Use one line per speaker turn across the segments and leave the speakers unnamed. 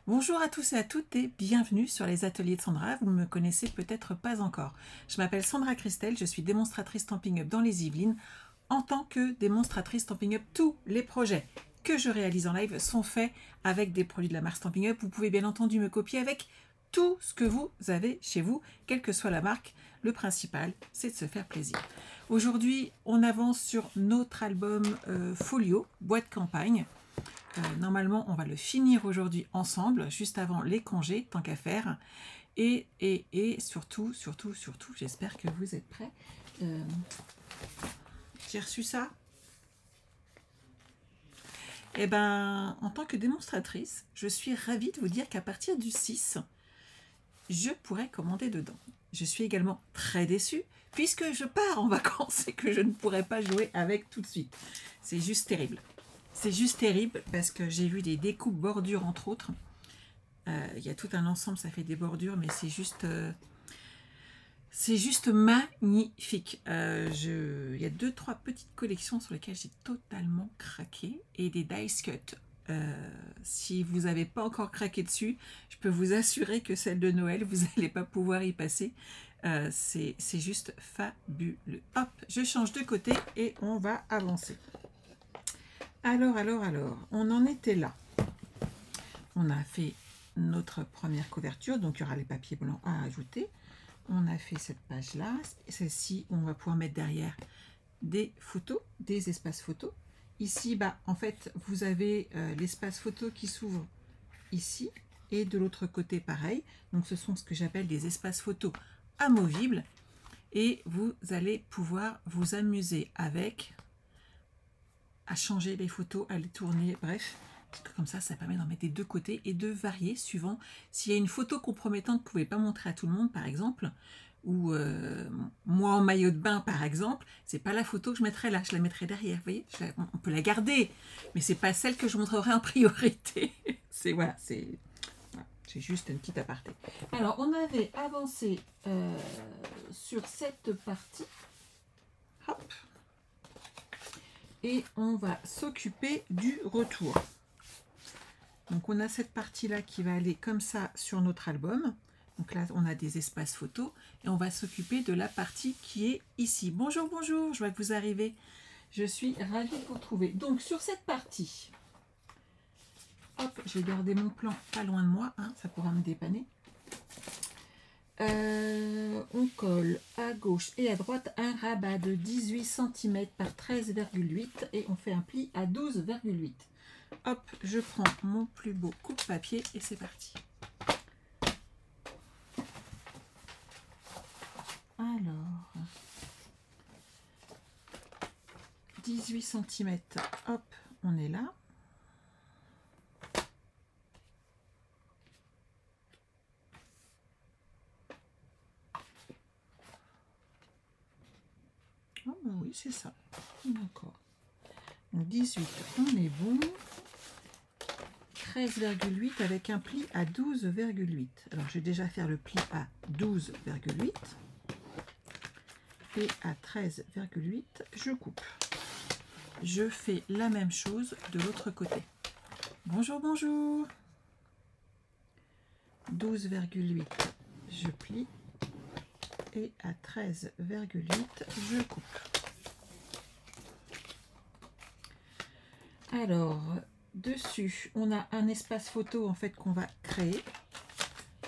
Bonjour à tous et à toutes et bienvenue sur les ateliers de Sandra, vous ne me connaissez peut-être pas encore. Je m'appelle Sandra Christel, je suis démonstratrice Stampin' Up dans les Yvelines. En tant que démonstratrice Stampin' Up, tous les projets que je réalise en live sont faits avec des produits de la marque Stampin' Up. Vous pouvez bien entendu me copier avec tout ce que vous avez chez vous, quelle que soit la marque. Le principal, c'est de se faire plaisir. Aujourd'hui, on avance sur notre album Folio, boîte campagne. Normalement, on va le finir aujourd'hui ensemble, juste avant les congés, tant qu'à faire. Et surtout, j'espère que vous êtes prêts. J'ai reçu ça. Eh ben, en tant que démonstratrice, je suis ravie de vous dire qu'à partir du 6, je pourrai commander dedans. Je suis également très déçue, puisque je pars en vacances et que je ne pourrai pas jouer avec tout de suite. C'est juste terrible. C'est juste terrible parce que j'ai vu des découpes bordures entre autres. Il y a tout un ensemble, ça fait des bordures, mais c'est juste magnifique. Il y a 2-3 petites collections sur lesquelles j'ai totalement craqué et des dice cut. Si vous n'avez pas encore craqué dessus, je peux vous assurer que celle de Noël, vous n'allez pas pouvoir y passer. C'est juste fabuleux. Hop, je change de côté et on va avancer. Alors, on en était là. On a fait notre première couverture, donc il y aura les papiers blancs à ajouter. On a fait cette page-là. Celle-ci, on va pouvoir mettre derrière des photos, des espaces photos. Ici, en fait, vous avez l'espace photo qui s'ouvre ici et de l'autre côté, pareil. Donc, ce sont ce que j'appelle des espaces photos amovibles. Et vous allez pouvoir vous amuser avec, à changer les photos, à les tourner, bref. Parce que comme ça permet d'en mettre des deux côtés et de varier suivant. S'il y a une photo compromettante que vous ne pouvez pas montrer à tout le monde, par exemple, ou moi en maillot de bain, par exemple, c'est pas la photo que je mettrai là, je la mettrai derrière. Vous voyez, on peut la garder, mais c'est pas celle que je montrerai en priorité. C'est juste une petite aparté. Alors, on avait avancé sur cette partie. Hop. Et on va s'occuper du retour. Donc on a cette partie-là qui va aller comme ça sur notre album. Donc là, on a des espaces photos et on va s'occuper de la partie qui est ici. Bonjour, bonjour, je vois que vous arrivez. Je suis ravie de vous retrouver. Donc sur cette partie, hop, je vais garder mon plan pas loin de moi, hein, ça pourra me dépanner. On colle à gauche et à droite un rabat de 18 cm par 13,8 et on fait un pli à 12,8. Hop, je prends mon plus beau coupe-papier et c'est parti. Alors, 18 cm, hop, on est là. Oh, ben oui, c'est ça. D'accord. Donc 18, on est bon. 13,8 avec un pli à 12,8. Alors, je vais déjà faire le pli à 12,8. Et à 13,8, je coupe. Je fais la même chose de l'autre côté. Bonjour, bonjour. 12,8, je plie. Et à 13,8, je coupe. Alors, dessus, on a un espace photo en fait qu'on va créer.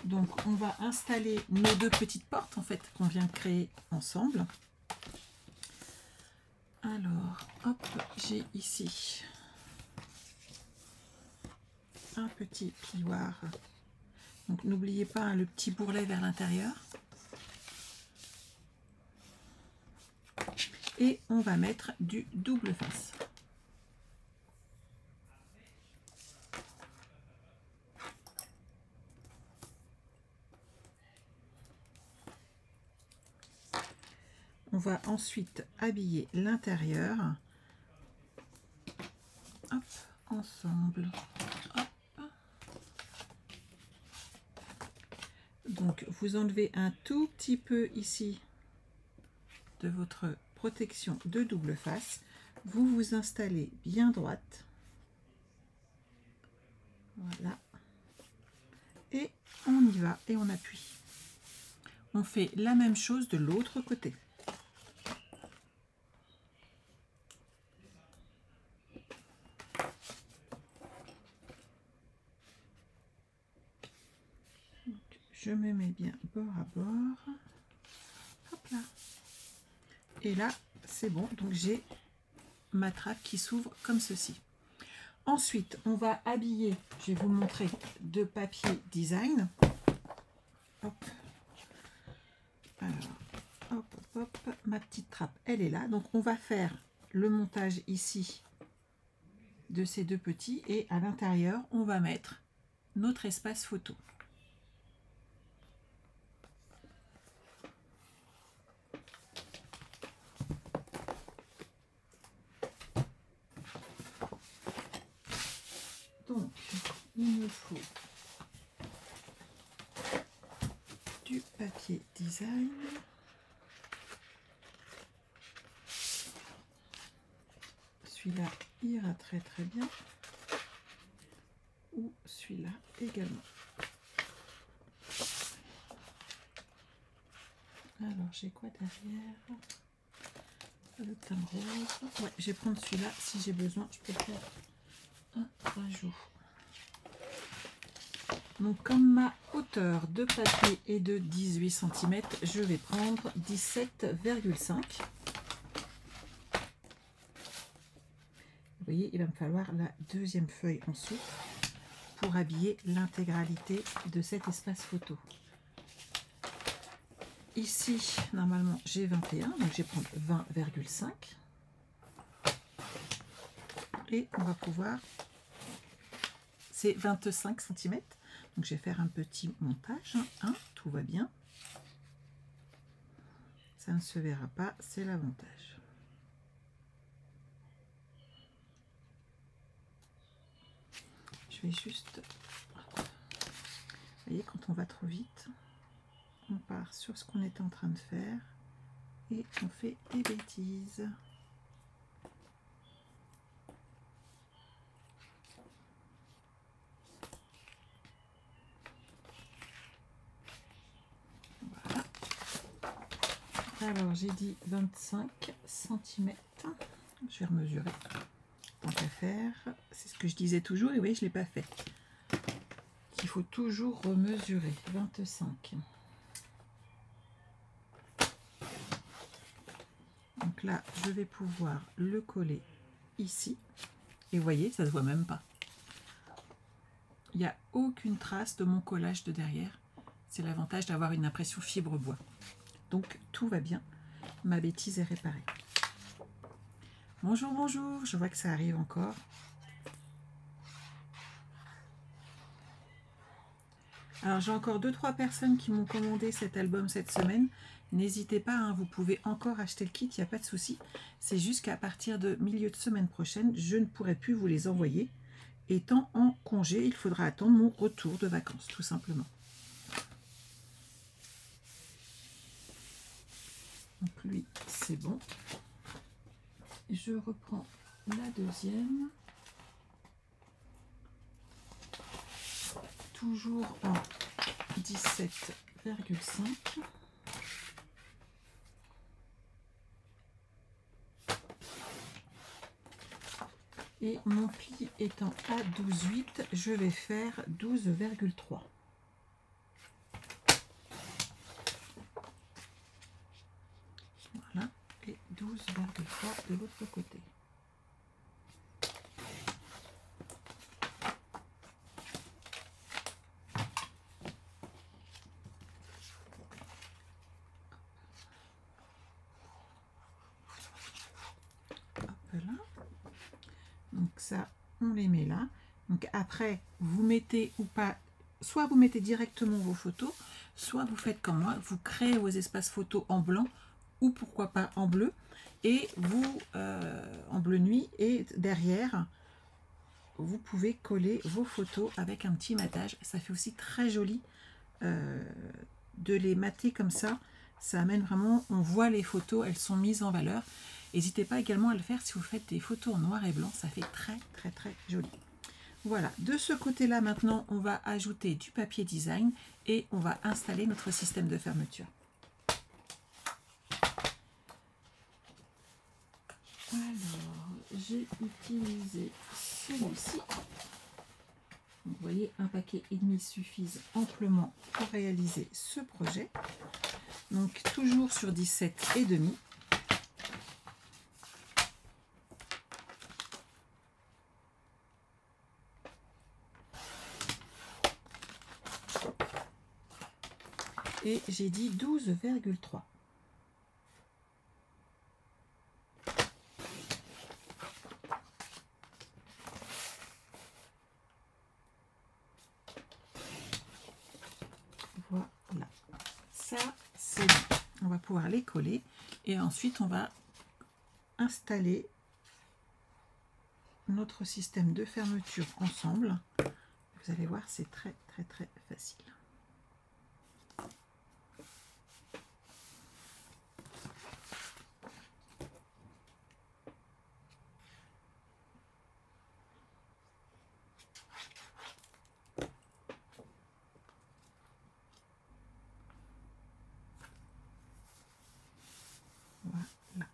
Donc, on va installer nos deux petites portes en fait qu'on vient de créer ensemble. Alors, hop, j'ai ici un petit plioir. Donc, n'oubliez pas hein, le petit bourrelet vers l'intérieur. Et on va mettre du double face. On va ensuite habiller l'intérieur. Hop, ensemble. Hop. Donc, vous enlevez un tout petit peu ici de votre protection de double face. Vous vous installez bien droite. Voilà. on y va et on appuie. On fait la même chose de l'autre côté. Donc, je me mets bien bord à bord. Hop là. Et là, c'est bon. Donc, j'ai ma trappe qui s'ouvre comme ceci. Ensuite, on va habiller, je vais vous montrer, de papier design. Hop. Alors, hop, hop, hop, ma petite trappe, elle est là. Donc, on va faire le montage ici de ces deux petits et à l'intérieur, on va mettre notre espace photo. Donc, il me faut du papier design. Celui-là ira très très bien. Ou celui-là également. Alors, j'ai quoi derrière? Le teint rose. Ouais, je vais prendre celui-là. Si j'ai besoin, je peux faire un rajout. Donc, comme ma hauteur de papier est de 18 cm, je vais prendre 17,5. Vous voyez, il va me falloir la deuxième feuille ensuite pour habiller l'intégralité de cet espace photo. Ici, normalement, j'ai 21, donc je vais prendre 20,5. Et on va pouvoir... C'est 25 cm. Donc, je vais faire un petit montage. Hein, tout va bien. Ça ne se verra pas, c'est l'avantage. Je vais juste... Vous voyez, quand on va trop vite, on part sur ce qu'on est en train de faire et on fait des bêtises. Voilà. Alors, j'ai dit 25 cm. Je vais remesurer. Tant qu'à faire, c'est ce que je disais toujours, et oui, je ne l'ai pas fait. Il faut toujours remesurer. 25. Donc là, je vais pouvoir le coller ici. Et vous voyez, ça ne se voit même pas. Il n'y a aucune trace de mon collage de derrière. C'est l'avantage d'avoir une impression fibre bois. Donc, tout va bien. Ma bêtise est réparée. Bonjour, bonjour. Je vois que ça arrive encore. Alors, j'ai encore 2-3 personnes qui m'ont commandé cet album cette semaine. N'hésitez pas, hein, vous pouvez encore acheter le kit, il n'y a pas de souci. C'est juste qu'à partir de milieu de semaine prochaine, je ne pourrai plus vous les envoyer. Étant en congé, il faudra attendre mon retour de vacances, tout simplement. Donc lui, c'est bon. Je reprends la deuxième. Toujours en 17,5. Et mon pli étant à 12,8, je vais faire 12,3. Voilà, et 12,3 de l'autre côté. Donc ça, on les met là. Donc après, vous mettez ou pas, soit vous mettez directement vos photos, soit vous faites comme moi, vous créez vos espaces photos en blanc ou pourquoi pas en bleu, et vous, en bleu nuit, et derrière, vous pouvez coller vos photos avec un petit matage. Ça fait aussi très joli de les mater comme ça. Ça amène vraiment, on voit les photos, elles sont mises en valeur. N'hésitez pas également à le faire si vous faites des photos en noir et blanc, ça fait très très très joli. Voilà, de ce côté-là, maintenant, on va ajouter du papier design et on va installer notre système de fermeture. Alors, j'ai utilisé celui-ci. Vous voyez, un paquet et demi suffisent amplement pour réaliser ce projet. Donc, toujours sur 17,5. Et j'ai dit 12,3. Voilà, ça c'est bon. On va pouvoir les coller et ensuite on va installer notre système de fermeture ensemble. Vous allez voir, c'est très facile. Voilà.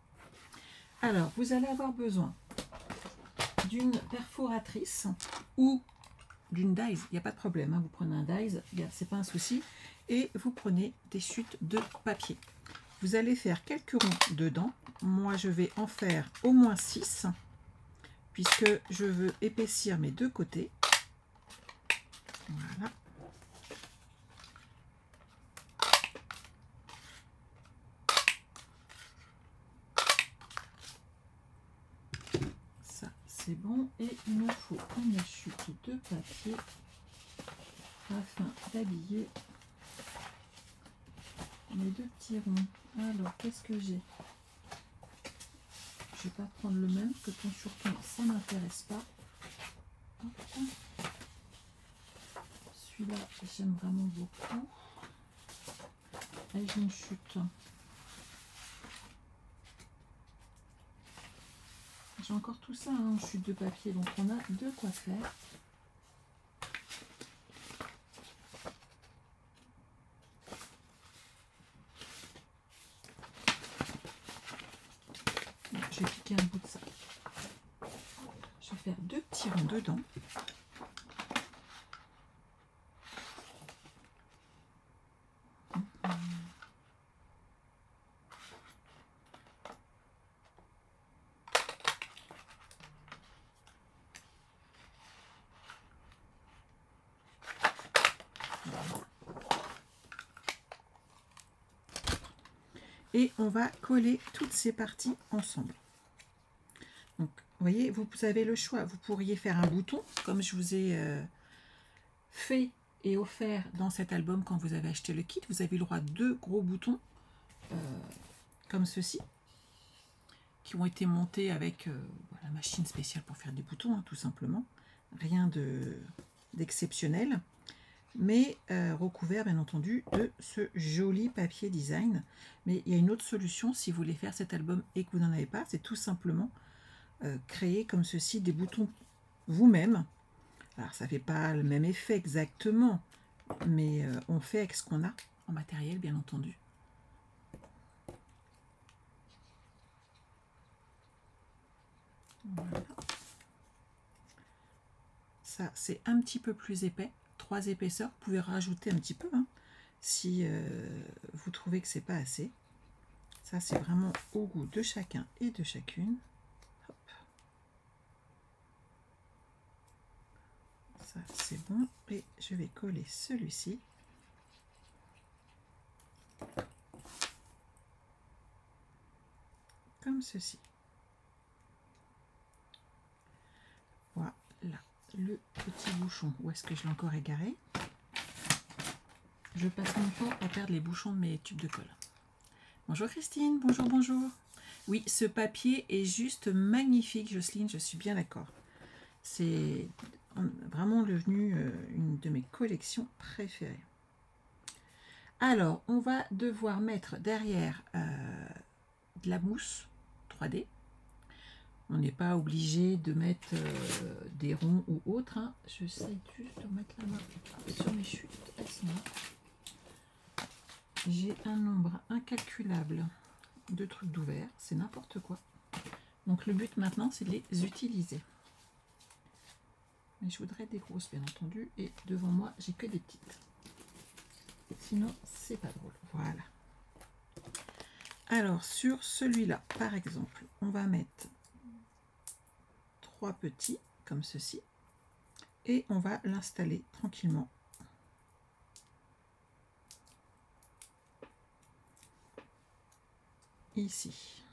Alors, vous allez avoir besoin d'une perforatrice ou d'une dies, il n'y a pas de problème, hein. Vous prenez un dies, c'est pas un souci, et vous prenez des chutes de papier. Vous allez faire quelques ronds dedans. Moi, je vais en faire au moins 6, puisque je veux épaissir mes deux côtés. Voilà. Ça, c'est bon. Et il me faut une chute de papier afin d'habiller mes deux petits ronds. Alors, qu'est-ce que j'ai? Je vais pas prendre le même, parce que ton sur-ton, ça m'intéresse pas. Celui-là, j'aime vraiment beaucoup. Et j'ai une chute. J'ai encore tout ça en chute de papier, donc on a de quoi faire. Je vais piquer un bout de ça. Je vais faire deux petits ronds dedans. Et on va coller toutes ces parties ensemble. Donc, vous voyez, vous avez le choix. Vous pourriez faire un bouton, comme je vous ai fait et offert dans cet album quand vous avez acheté le kit. Vous avez le droit à deux gros boutons, comme ceci, qui ont été montés avec la machine spéciale pour faire des boutons, hein, tout simplement. Rien d'exceptionnel. Mais recouvert bien entendu de ce joli papier design. Mais il y a une autre solution si vous voulez faire cet album et que vous n'en avez pas, c'est tout simplement créer comme ceci des boutons vous-même. Alors ça fait pas le même effet exactement, mais on fait avec ce qu'on a en matériel bien entendu. Voilà. Ça c'est un petit peu plus épais. 3 épaisseurs, vous pouvez rajouter un petit peu hein, si vous trouvez que c'est pas assez. Ça c'est vraiment au goût de chacun et de chacune. Hop. Ça c'est bon et je vais coller celui-ci. Comme ceci. Voilà. Le petit bouchon, où est-ce que je l'ai encore égaré? Je passe mon temps à perdre les bouchons de mes tubes de colle. Bonjour Christine, bonjour, bonjour. Oui, ce papier est juste magnifique, Jocelyne, je suis bien d'accord. C'est vraiment devenu une de mes collections préférées. Alors, on va devoir mettre derrière de la mousse 3D On n'est pas obligé de mettre des ronds ou autres. Hein. J'essaie juste de mettre la main sur mes chutes. Elles sont là. J'ai un nombre incalculable de trucs d'ouvert. C'est n'importe quoi. Donc le but maintenant, c'est de les utiliser. Mais je voudrais des grosses, bien entendu. Et devant moi, j'ai que des petites. Sinon, c'est pas drôle. Voilà. Alors, sur celui-là, par exemple, on va mettre 3 petits, comme ceci. Et on va l'installer tranquillement. Ici.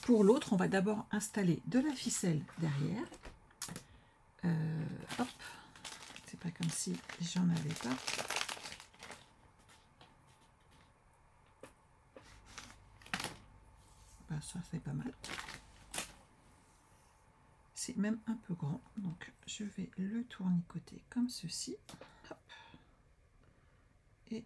Pour l'autre, on va d'abord installer de la ficelle derrière. Hop. C'est pas comme si j'en avais pas. Ben, ça, c'est pas mal. C'est même un peu grand. Donc, je vais le tournicoter comme ceci. Hop. Et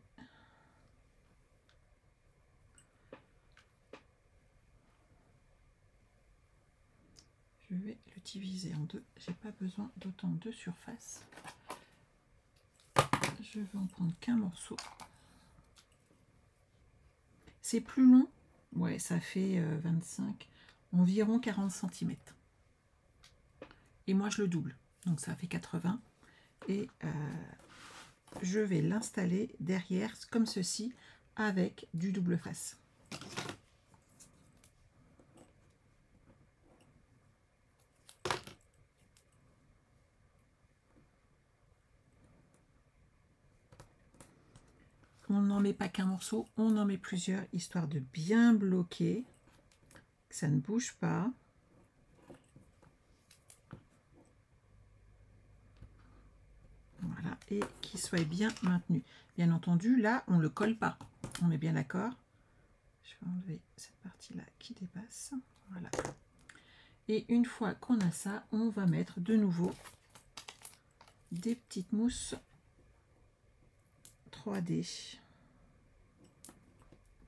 je vais le diviser en deux. J'ai pas besoin d'autant de surface. Je vais en prendre qu'un morceau. C'est plus long. Ouais, ça fait 25, environ 40 cm. Et moi, je le double. Donc, ça fait 80. Et je vais l'installer derrière, comme ceci, avec du double face. On n'en met pas qu'un morceau, on en met plusieurs, histoire de bien bloquer, que ça ne bouge pas. Voilà, et qu'il soit bien maintenu. Bien entendu, là, on ne le colle pas. On est bien d'accord. Je vais enlever cette partie-là qui dépasse. Voilà. Et une fois qu'on a ça, on va mettre de nouveau des petites mousses 3D.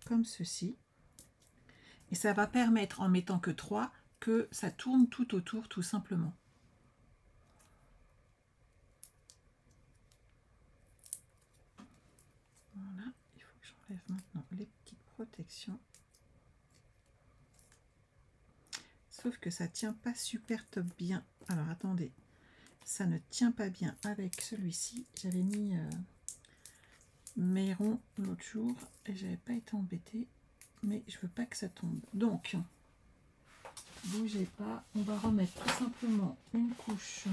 Comme ceci. Et ça va permettre, en mettant que 3, que ça tourne tout autour, tout simplement. Voilà, il faut que j'enlève maintenant les petites protections. Sauf que ça tient pas super top bien. Alors attendez, ça ne tient pas bien avec celui-ci. J'avais mis mes ronds l'autre jour et j'avais pas été embêtée. Mais je veux pas que ça tombe. Donc, bougez pas. On va remettre tout simplement une couche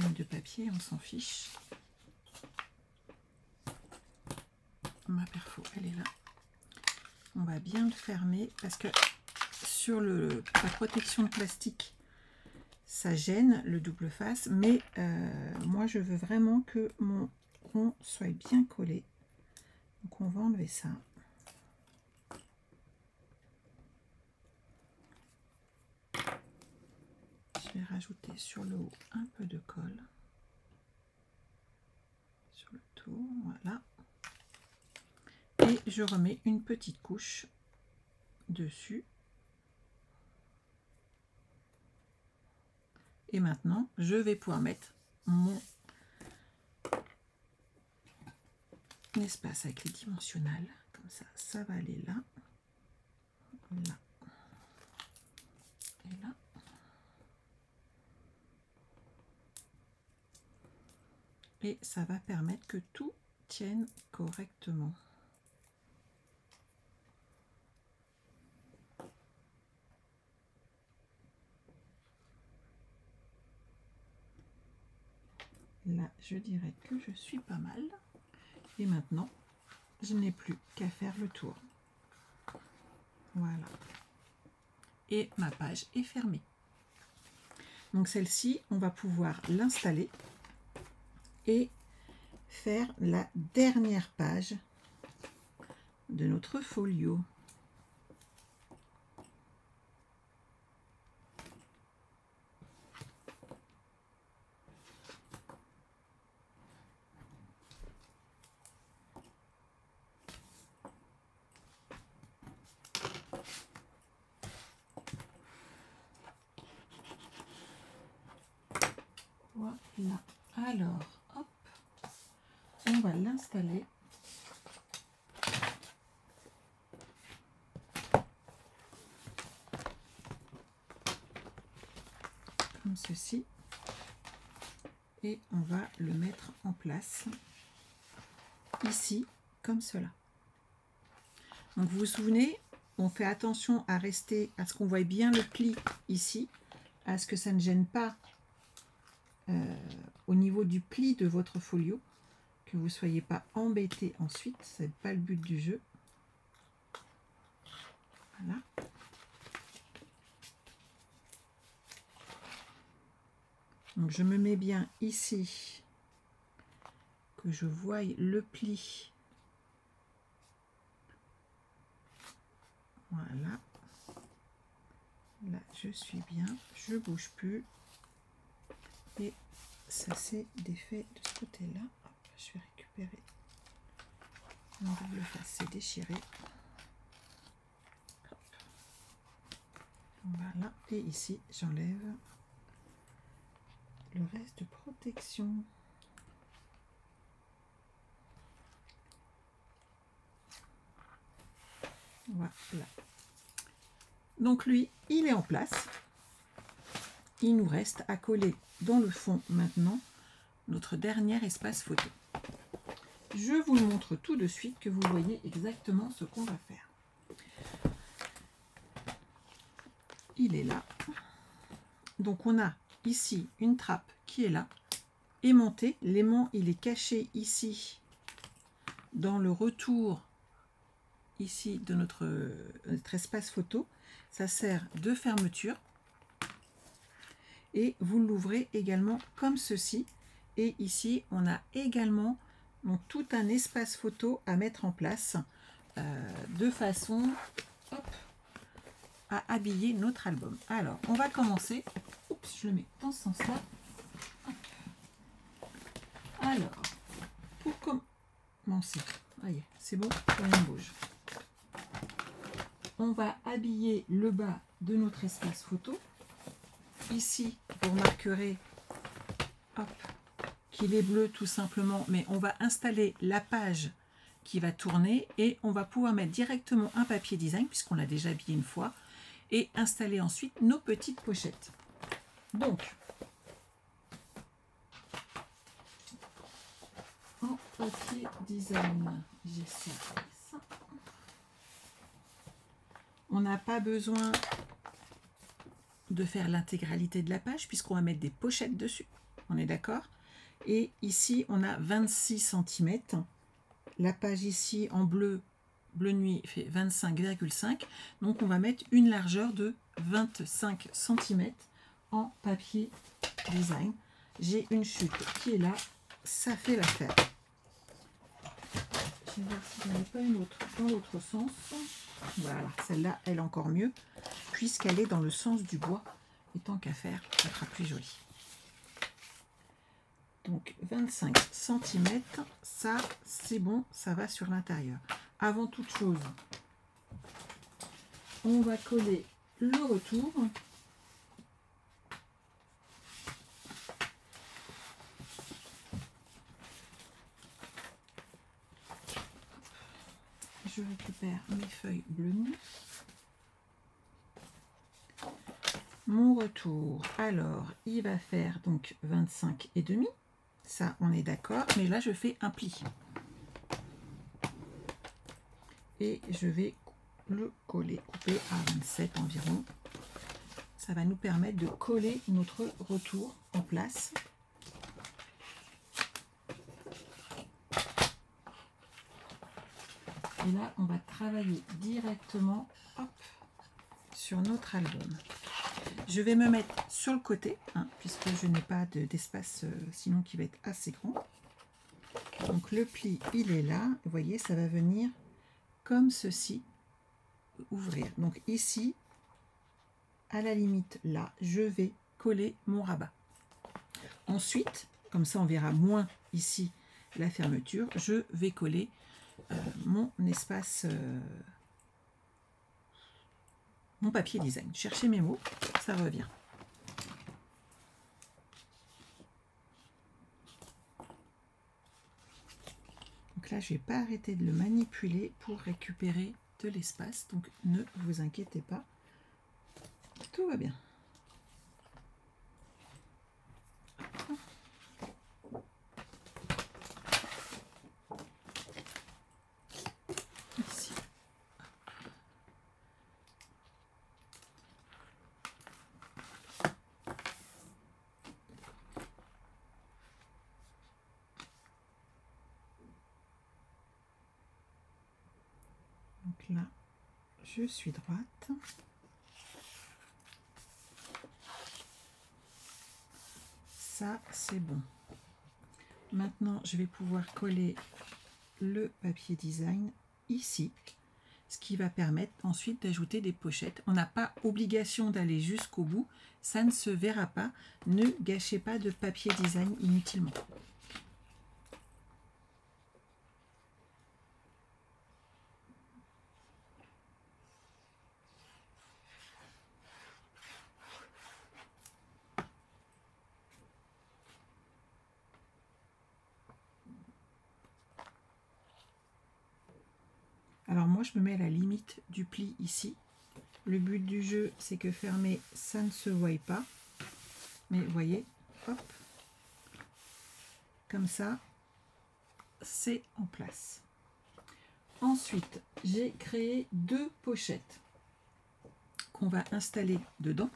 même de papier, on s'en fiche. Ma perfo, elle est là. On va bien le fermer parce que sur la protection de plastique, ça gêne le double face. Mais moi, je veux vraiment que mon rond soit bien collé. Donc, on va enlever ça. Je vais rajouter sur le haut un peu de colle. Sur le tour, voilà. Et je remets une petite couche dessus. Et maintenant, je vais pouvoir mettre mon espace avec les dimensionnels. Comme ça, ça va aller là, là et là. Et ça va permettre que tout tienne correctement. Là, je dirais que je suis pas mal. Et maintenant, je n'ai plus qu'à faire le tour. Voilà. Et ma page est fermée. Donc celle-ci, on va pouvoir l'installer et faire la dernière page de notre folio. Voilà. Alors, hop, on va l'installer. Comme ceci. Et on va le mettre en place ici, comme cela. Donc vous vous souvenez, on fait attention à rester, à ce qu'on voit bien le pli ici, à ce que ça ne gêne pas au niveau du pli de votre folio, que vous ne soyez pas embêté ensuite, ce n'est pas le but du jeu. Voilà. Donc je me mets bien ici, que je voie le pli. Voilà. Là, je suis bien, je bouge plus. Et ça c'est défait de ce côté-là. Je vais récupérer mon double face, c'est déchiré. Hop. Voilà. Et ici, j'enlève le reste de protection. Voilà. Donc lui, il est en place. Il nous reste à coller dans le fond maintenant notre dernier espace photo. Je vous le montre tout de suite que vous voyez exactement ce qu'on va faire. Il est là. Donc on a ici une trappe qui est là, aimantée. L'aimant il est caché ici dans le retour ici de notre espace photo. Ça sert de fermeture et vous l'ouvrez également comme ceci. Et ici on a également donc tout un espace photo à mettre en place de façon hop, à habiller notre album. Alors on va commencer. Oups, je le mets dans ce sens là. Alors pour commencer, c'est bon, rien ne bouge. On va habiller le bas de notre espace photo. Ici, vous remarquerez qu'il est bleu tout simplement, mais on va installer la page qui va tourner et on va pouvoir mettre directement un papier design puisqu'on l'a déjà habillé une fois et installer ensuite nos petites pochettes. Donc, en papier design, j'ai ça. On n'a pas besoin de faire l'intégralité de la page puisqu'on va mettre des pochettes dessus. On est d'accord? Et ici, on a 26 cm. La page ici en bleu nuit fait 25,5. Donc, on va mettre une largeur de 25 cm en papier design. J'ai une chute qui est là. Ça fait l'affaire. Je vais voir si j'en ai pas une autre dans l'autre sens. Voilà, celle-là, elle est encore mieux, puisqu'elle est dans le sens du bois. Et tant qu'à faire, ça sera plus joli. Donc 25 cm, ça c'est bon, ça va sur l'intérieur. Avant toute chose, on va coller le retour. Je récupère mes feuilles bleu nuit. Mon retour, alors il va faire donc 25,5. Ça on est d'accord, mais là je fais un pli. Et je vais le coller, couper à 27 environ. Ça va nous permettre de coller notre retour en place. Et là, on va travailler directement hop, sur notre album. Je vais me mettre sur le côté, puisque je n'ai pas d'espace sinon qui va être assez grand. Donc le pli, il est là. Vous voyez, ça va venir comme ceci, ouvrir. Donc ici, à la limite là, je vais coller mon rabat. Ensuite, comme ça on verra moins ici la fermeture, je vais coller mon espace, mon papier design. Cherchez mes mots, ça revient. là, je vais pas arrêter de le manipuler pour récupérer de l'espace. Donc, ne vous inquiétez pas. Tout va bien. Ici. Donc là, je suis droite. Ça, c'est bon. Maintenant, je vais pouvoir coller le papier design ici, ce qui va permettre ensuite d'ajouter des pochettes. On n'a pas obligation d'aller jusqu'au bout, ça ne se verra pas. Ne gâchez pas de papier design inutilement. Alors moi, je me mets à la limite du pli ici. Le but du jeu, c'est que fermé, ça ne se voie pas. Mais vous voyez, hop, comme ça, c'est en place. Ensuite, j'ai créé 2 pochettes qu'on va installer dedans.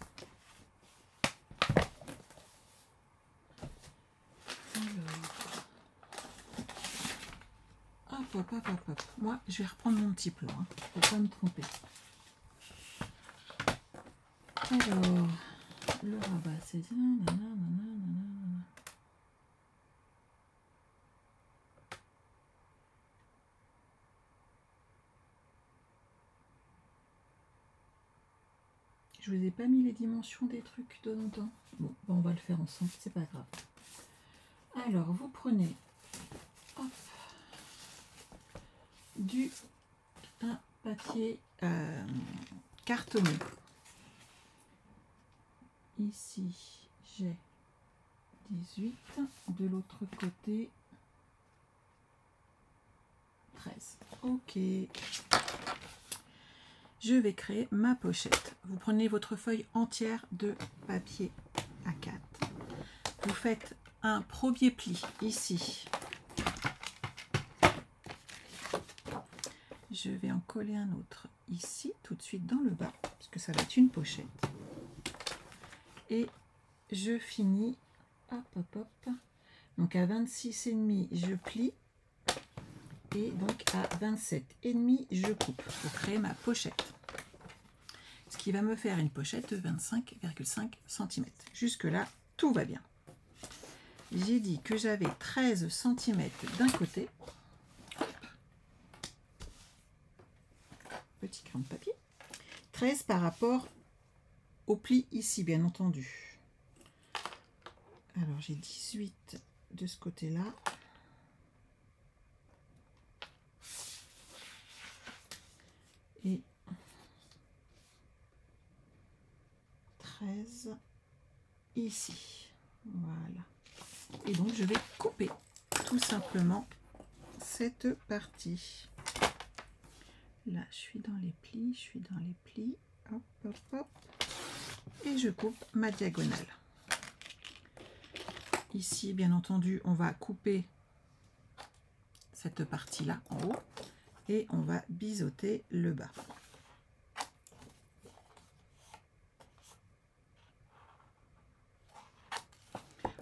Hop, hop, hop, hop. Moi, je vais reprendre mon petit plan, hein, pour pas me tromper. Alors, le rabat, c'est... Je vous ai pas mis les dimensions des trucs de longtemps. Bon, on va le faire ensemble, c'est pas grave. Alors, vous prenez hop, un papier cartonné. Ici, j'ai 18. De l'autre côté, 13. Ok. Je vais créer ma pochette. Vous prenez votre feuille entière de papier A4. Vous faites un premier pli ici. Je vais en coller un autre ici, tout de suite dans le bas, parce que ça va être une pochette. Et je finis, hop, hop, hop. Donc à 26,5, je plie. Et donc à 27,5, je coupe pour créer ma pochette. Ce qui va me faire une pochette de 25,5 cm. Jusque-là, tout va bien. J'ai dit que j'avais 13 cm d'un côté. Petit crayon de papier. 13 par rapport au pli ici, bien entendu. Alors, j'ai 18 de ce côté-là. Et 13 ici. Voilà. Et donc, je vais couper tout simplement cette partie. Là, je suis dans les plis, hop, hop, hop, et je coupe ma diagonale. Ici, bien entendu, on va couper cette partie-là en haut, et on va biseauter le bas.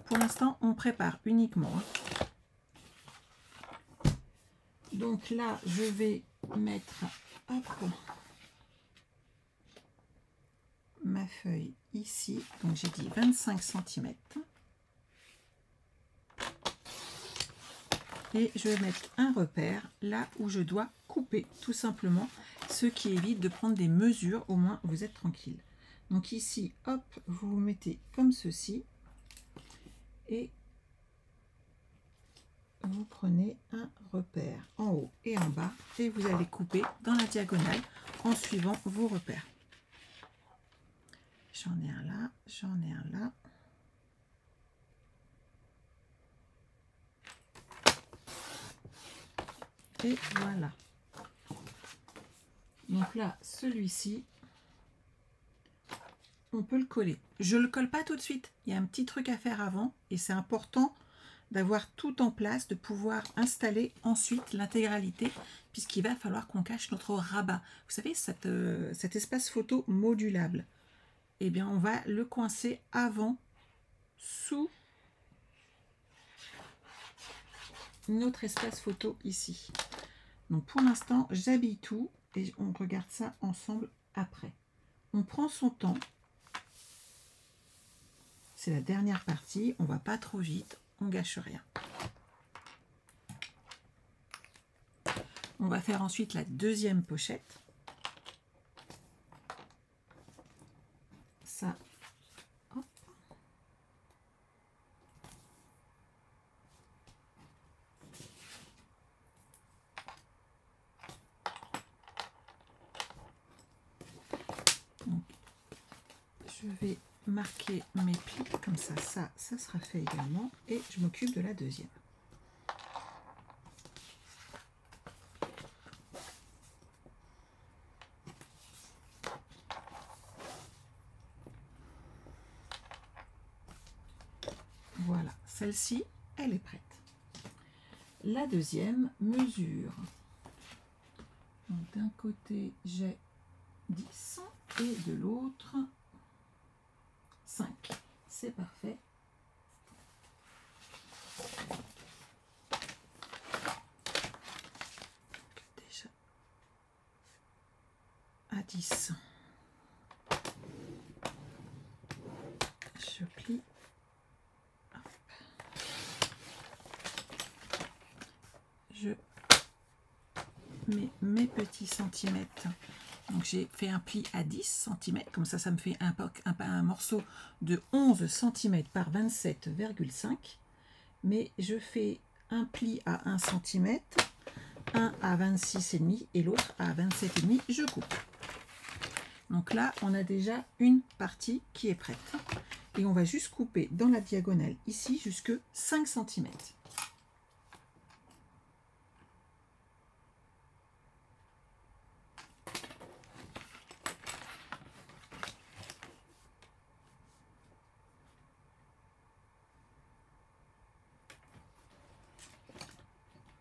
Pour l'instant, on prépare uniquement. Donc là, je vais mettre hop, ma feuille ici. Donc j'ai dit 25 cm. Et je vais mettre un repère là où je dois couper, tout simplement, ce qui évite de prendre des mesures, au moins vous êtes tranquille. Donc ici, hop, vous vous mettez comme ceci. Et vous prenez un repère en haut et en bas et vous allez couper dans la diagonale en suivant vos repères. J'en ai un là, j'en ai un là. Et voilà. Donc là, celui-ci, on peut le coller. Je ne le colle pas tout de suite. Il y a un petit truc à faire avant et c'est important d'avoir tout en place, de pouvoir installer ensuite l'intégralité puisqu'il va falloir qu'on cache notre rabat. Vous savez, cet espace photo modulable, eh bien, on va le coincer avant sous notre espace photo ici. Donc pour l'instant, j'habille tout et on regarde ça ensemble après. On prend son temps. C'est la dernière partie, on va pas trop vite, on gâche rien. On va faire ensuite la deuxième pochette. Ça, hop. Donc, je vais marquer mes plis comme ça, ça sera fait également et je m'occupe de la deuxième. Voilà, celle-ci, elle est prête. La deuxième mesure. D'un côté, j'ai 10 et de l'autre 5. C'est parfait. Déjà à 10. Je plie. Hop. Je mets mes petits centimètres. Donc j'ai fait un pli à 10 cm, comme ça me fait un morceau de 11 cm par 27,5. Mais je fais un pli à 1 cm, un à 26,5 et l'autre à 27,5, je coupe. Donc là, on a déjà une partie qui est prête. Et on va juste couper dans la diagonale ici jusque 5 cm.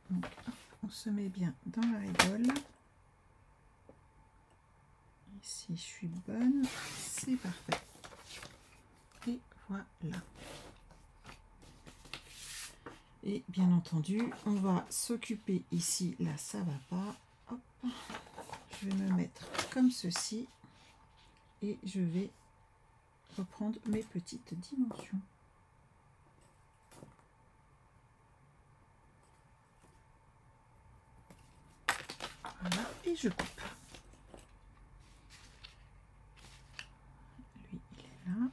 Donc, on se met bien dans la rigole. Ici, je suis bonne. C'est parfait. Et voilà. Et bien entendu, on va s'occuper ici. Là, ça va pas. Hop. Je vais me mettre comme ceci. Et je vais reprendre mes petites dimensions. Voilà, et je coupe. Lui, il est là.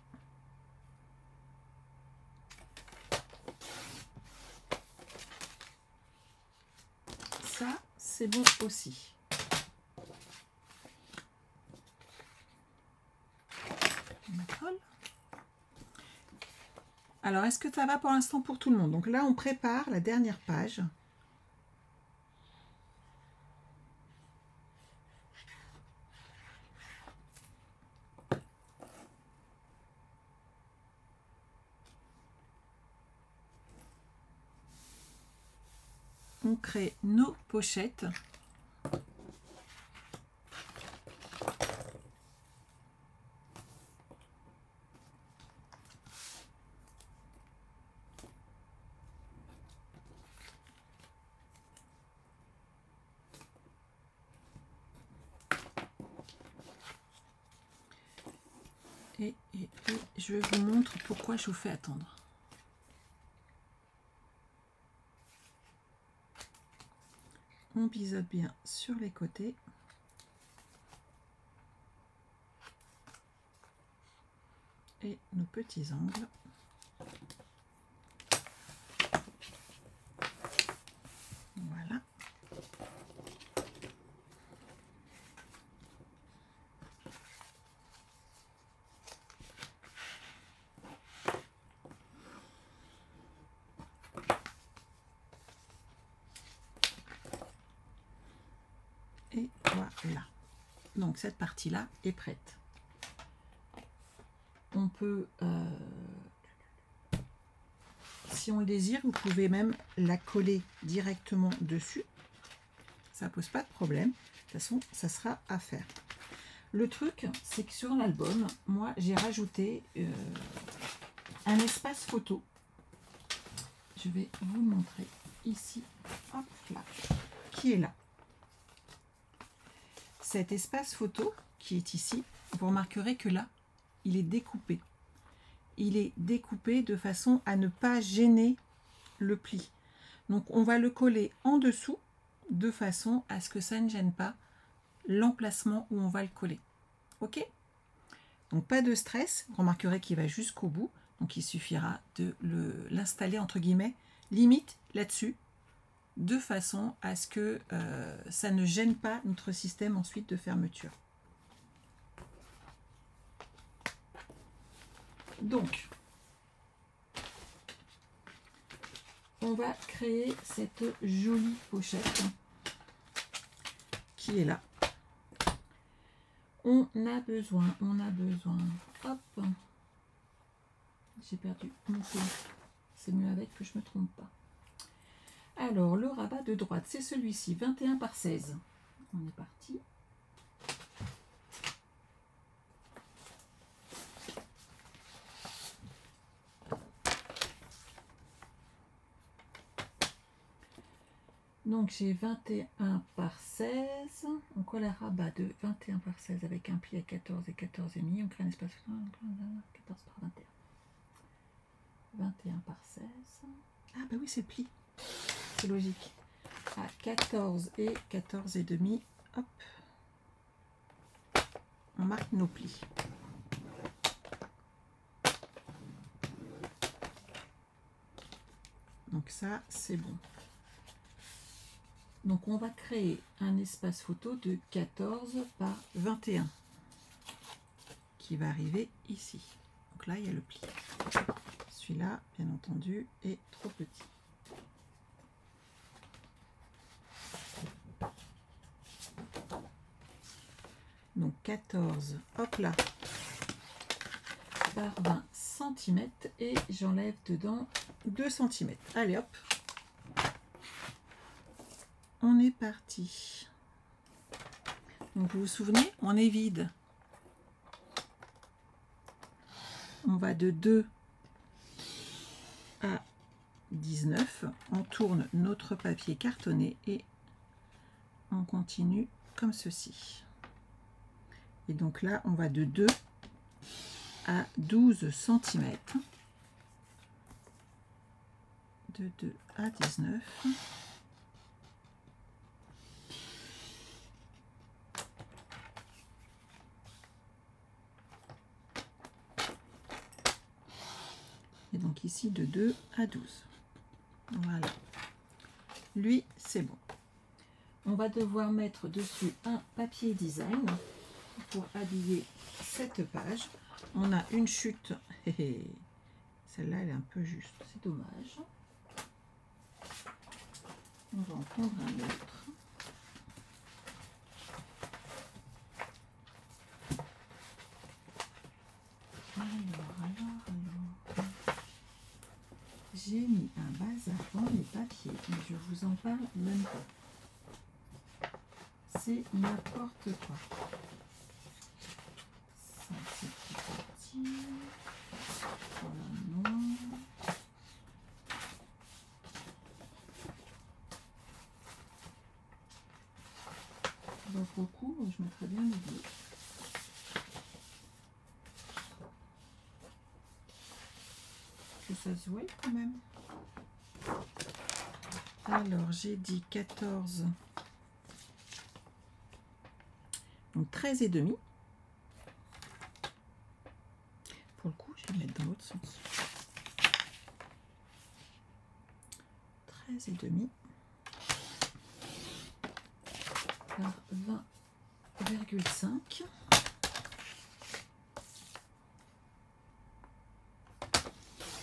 Ça, c'est bon aussi. On colle. Alors, est-ce que ça va pour l'instant pour tout le monde? Donc là, on prépare la dernière page. On crée nos pochettes. Et je vous montre pourquoi je vous fais attendre. On biseaute bien sur les côtés. Et nos petits angles. Voilà. là. Donc cette partie-là est prête. On peut, si on le désire, vous pouvez même la coller directement dessus. Ça pose pas de problème. De toute façon, ça sera à faire. Le truc, c'est que sur l'album, moi, j'ai rajouté un espace photo. Je vais vous montrer ici, hop là, qui est là. Cet espace photo qui est ici, vous remarquerez que là, il est découpé. Il est découpé de façon à ne pas gêner le pli. Donc, on va le coller en dessous de façon à ce que ça ne gêne pas l'emplacement où on va le coller. Ok? Donc, pas de stress. Vous remarquerez qu'il va jusqu'au bout. Donc, il suffira de l'installer, entre guillemets, limite là-dessus, de façon à ce que ça ne gêne pas notre système ensuite de fermeture. Donc, on va créer cette jolie pochette qui est là. On a besoin, hop, j'ai perdu mon fil, c'est mieux avec que je me trompe pas. Alors, le rabat de droite, c'est celui-ci, 21 par 16. On est parti. Donc j'ai 21 par 16, on colle un rabat de 21 par 16 avec un pli à 14 et 14,5, on crée un espace 14 par 21. 21 par 16, ah bah oui c'est le pli, c'est logique, à 14 et 14,5, hop, on marque nos plis. Donc ça c'est bon. Donc on va créer un espace photo de 14 par 21 qui va arriver ici. Donc là il y a le pli. Celui-là bien entendu est trop petit. Donc 14, hop là, par 20 cm et j'enlève dedans 2 cm. Allez hop. On est parti. Donc vous vous souvenez, on est vide. On va de 2 à 19. On tourne notre papier cartonné et on continue comme ceci. Et donc là, on va de 2 à 12 cm. De 2 à 19. Et donc ici de 2 à 12. Voilà. Lui, c'est bon. On va devoir mettre dessus un papier design pour habiller cette page. On a une chute. Celle-là, elle est un peu juste. C'est dommage. On va en prendre un autre. Alors. J'ai mis un bazar dans les papiers, mais je vous en parle même pas. C'est n'importe quoi. Ça, c'est petit. Voilà, non. Donc, au coup, je mettrais bien les deux. Ça se voit quand même. Alors j'ai dit 14, donc 13 et demi. Pour le coup, je vais le mettre dans l'autre sens. 13 et demi par 20,5.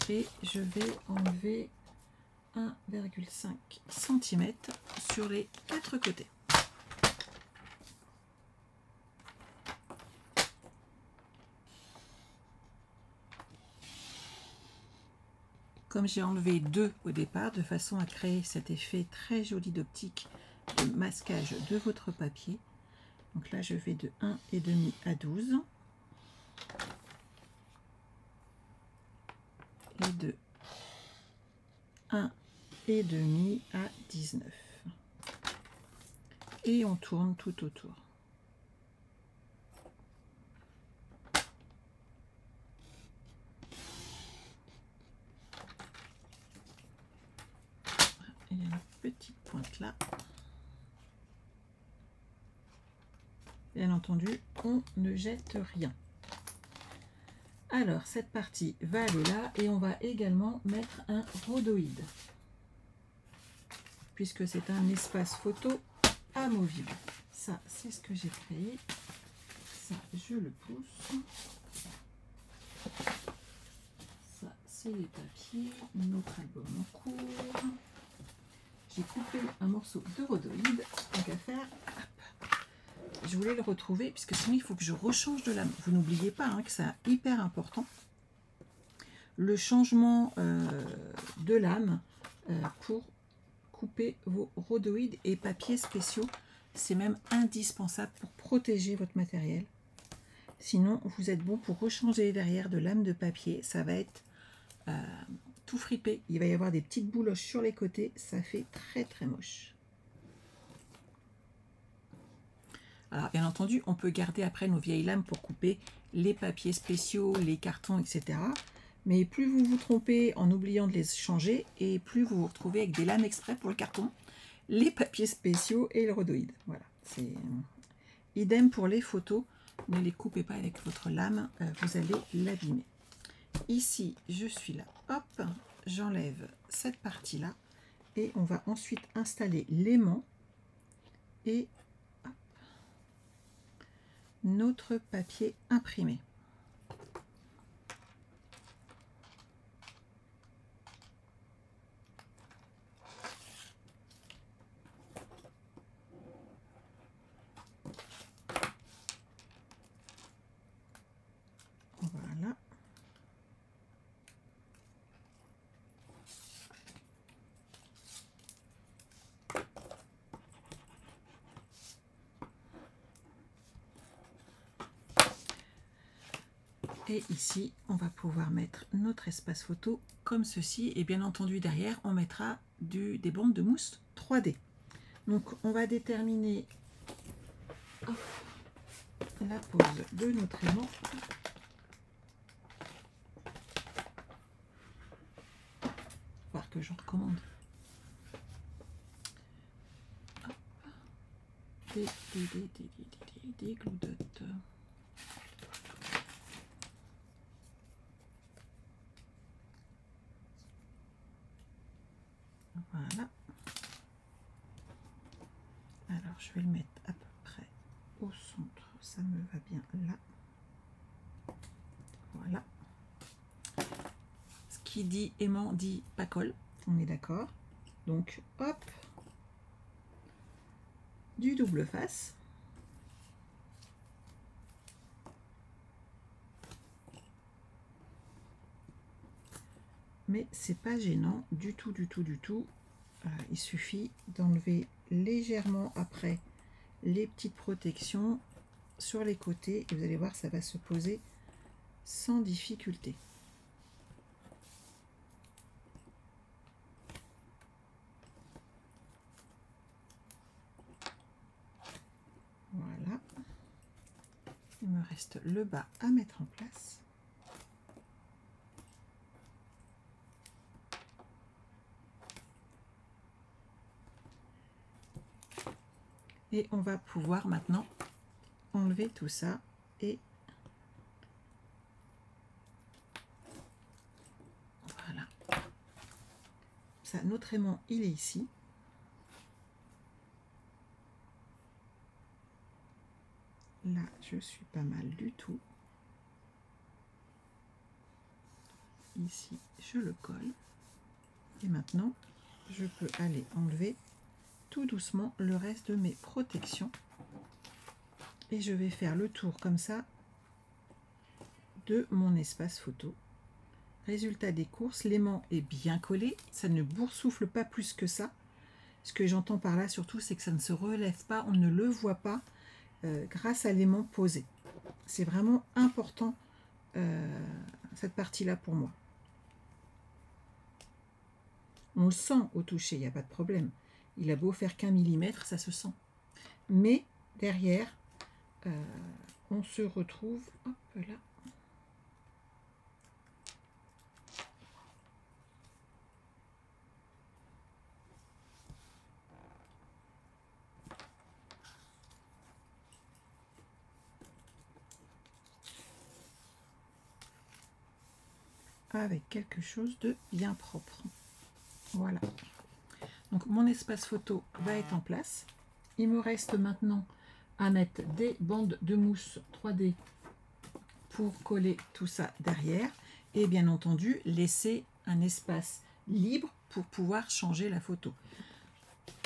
Et je vais enlever 1,5 cm sur les 4 côtés. Comme j'ai enlevé 2 au départ, de façon à créer cet effet très joli d'optique de masquage de votre papier. Donc là, je vais de 1,5 à 12 et de 1,5 à 19. Et on tourne tout autour. Il y a une petite pointe là. Bien entendu, on ne jette rien. Alors, cette partie va aller là et on va également mettre un rhodoïde, puisque c'est un espace photo amovible. Ça, c'est ce que j'ai créé. Ça, je le pousse. Ça, c'est les papiers. Notre album en cours. J'ai coupé un morceau de rhodoïde. Donc à faire, hop. Je voulais le retrouver, puisque sinon il faut que je rechange de lame. Vous n'oubliez pas que c'est hyper important. Le changement de lame pour couper vos rhodoïdes et papiers spéciaux, c'est même indispensable pour protéger votre matériel. Sinon, vous êtes bon pour rechanger derrière de lame de papier. Ça va être tout fripé. Il va y avoir des petites bouloches sur les côtés. Ça fait très très moche. Alors, bien entendu, on peut garder après nos vieilles lames pour couper les papiers spéciaux, les cartons, etc. Mais plus vous vous trompez en oubliant de les changer, et plus vous vous retrouvez avec des lames exprès pour le carton, les papiers spéciaux et le rhodoïde. Voilà, c'est idem pour les photos. Ne les coupez pas avec votre lame, vous allez l'abîmer. Ici, je suis là, hop, j'enlève cette partie-là et on va ensuite installer l'aimant et hop, notre papier imprimé. Voilà. Et ici, on va pouvoir mettre notre espace photo comme ceci. Et bien entendu, derrière, on mettra des bandes de mousse 3D. Donc, on va déterminer la pose de notre aimant. Voir que je recommande. Des gloudottes. Voilà. Alors, je vais le mettre à peu près au centre. Ça me va bien là. Voilà. Ce qui dit aimant dit pas colle. On est d'accord. Donc, hop. Du double face. Mais c'est pas gênant du tout, du tout, du tout. Il suffit d'enlever légèrement après les petites protections sur les côtés et vous allez voir, ça va se poser sans difficulté. Voilà. Il me reste le bas à mettre en place. Et on va pouvoir maintenant enlever tout ça et voilà. Ça, notre aimant, il est ici. Là, je suis pas mal du tout. Ici, je le colle. Et maintenant, je peux aller enlever tout doucement le reste de mes protections. Et je vais faire le tour comme ça de mon espace photo. résultat des courses, l'aimant est bien collé, ça ne boursoufle pas plus que ça. Ce que j'entends par là surtout, c'est que ça ne se relève pas, on ne le voit pas grâce à l'aimant posé. C'est vraiment important cette partie-là pour moi. On le sent au toucher, il n'y a pas de problème. Il a beau faire qu'1 millimètre, ça se sent. Mais derrière, on se retrouve, hop là, avec quelque chose de bien propre. Voilà. Donc mon espace photo va être en place. Il me reste maintenant à mettre des bandes de mousse 3D pour coller tout ça derrière. Et bien entendu, laisser un espace libre pour pouvoir changer la photo.